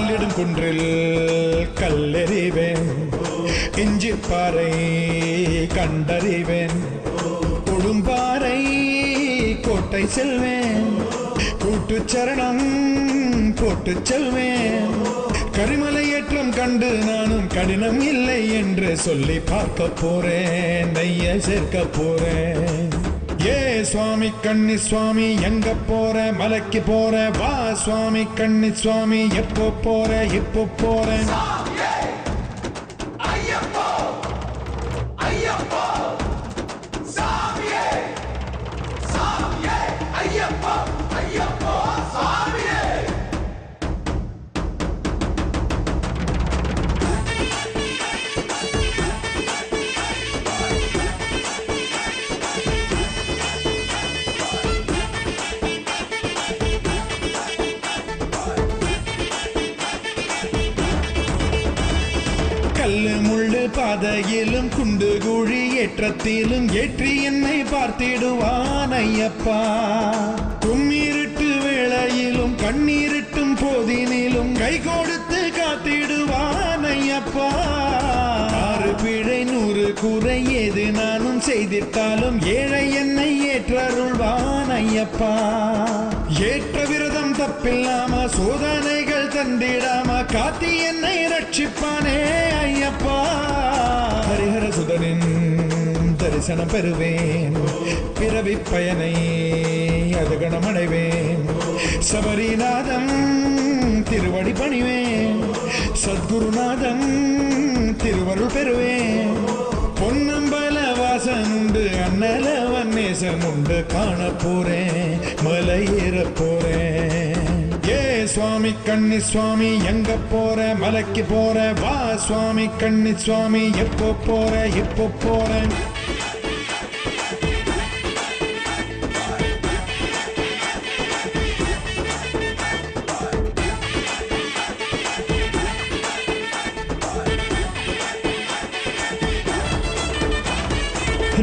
கல்லிடும் குன்றில் கல்லெறிவேன், இஞ்சி பாறை கண்டறிவேன், கொடும்பாறை கோட்டை செல்வேன், கூட்டு சரணம் போட்டு செல்வேன். கரிமலை ஏற்றம் கண்டு நானும் கடினம் இல்லை என்று சொல்லி பார்க்க போறேன், நெய்ய சேர்க்க போறேன். ஏ சுவாமி கண்ணி சுவாமி எங்க போற, மலைக்கு போற, வா சுவாமி கண்ணி சுவாமி எப்போ போற, இப்போ போறேன். கல்லு முள்ளு பாதையிலும் குண்டு குழி ஏற்றத்திலும் ஏற்றி என்னை பார்த்திடுவான் ஐயப்பா. கும்மிருட்டு வேளையிலும் கண்ணீரிட்டும் போதினிலும் கை கொடுத்து காத்திடுவான் ஐயப்பா. 6 பிழை 100 குறை ஏது நானும் செய்திட்டாலும் ஏழை என்னை ஏற்றருள்வான் ஐயப்பா. ஏற்ற விரதம் தப்பில்லாம சோதனைகள் தந்திடாம காத்தி என்னை ரட்சிப்பானே ஐயப்பா. ஹரிஹர சுதனின் தரிசனம் பெறுவேன், பிறவி பயனை அதுகணம் அடைவேன். சபரிநாதன் திருவடி பணிவேன், சத்குருநாதன் திருவருள் பெறுவேன். பொன்னம்பல வாசன் உண்டு, அண்ணலவன் நேசன் உண்டு, காண போறேன், மலை ஏற போறேன். ஏ சுவாமி கண்ணி சுவாமி எங்க போற, மலைக்கு போற, வா சுவாமி கண்ணி சுவாமி எப்போ போற, இப்போ போறேன்.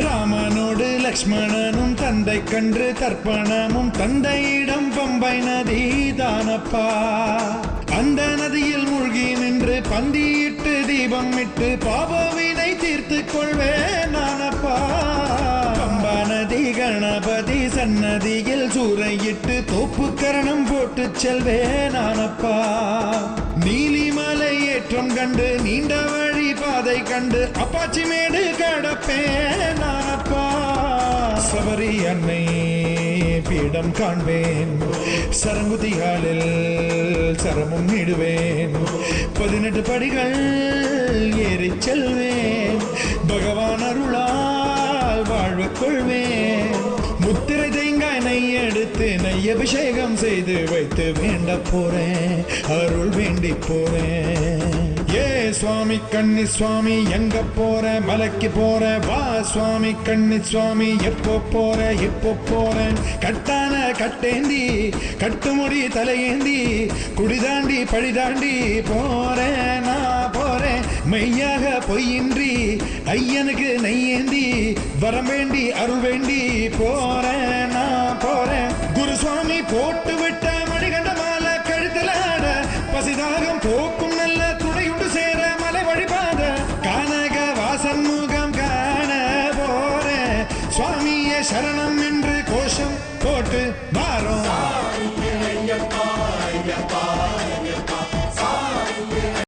ராமனோடு லக்ஷ்மணனும் தந்தை கன்று தர்ப்பணமும் தந்தையிடம் பம்பை நதி தானப்பா. அந்த நதியில் மூழ்கி நின்று பந்தியிட்டு தீபம் இட்டு பாபவினை தீர்த்து கொள்வேன் நானப்பா. பம்பா நதி கணபதி சன்னதியில் சூறையிட்டு தோப்பு கரணம் போட்டு செல்வேன் நானப்பா. நீலிமலை ஏற்றம் கண்டு நீண்ட வழி பாதை கண்டு அப்பாச்சி மேடு கடப்பேன் நானப்பா. சபரி அன்னை பீடம் காண்பேன், சரங்குதிகாலில் சரமும் இடுவேன். 18 படிகள் ஏறி செல்வேன், பகவான் அருளால் வாழ்வு கொள்வேன். முத்திரை தேங்காய் நெய் எடுத்து நெய் அபிஷேகம் செய்து வைத்து வேண்ட போறேன், அருள் வேண்டி போறேன். ஏ சுவாமி கண்ணி சுவாமி எங்க போற, மலைக்கு போற, வா சுவாமி கண்ணி சுவாமி எப்போ போற, இப்போ போறேன். கட்டான கட்டேந்தி கட்டுமுடி தலையேந்தி குடிதாண்டி பழிதாண்டி போறேன், நான் போறேன். மெய்யாக பொய்யின்றி ஐயனுக்கு நெய்யேந்தி வரம் வேண்டி அருள் வேண்டி போறேன், நான் போறேன். குருசுவாமி போட்டு விட்ட மணிகண்ட மாலை கழுத்துல ஆட, பசிதாகம் போக்கும் நல்ல துணையுண்டு சேர மலை வழிபாத, கானக வாசன் முகம் காண போறேன். சுவாமியே சரணம்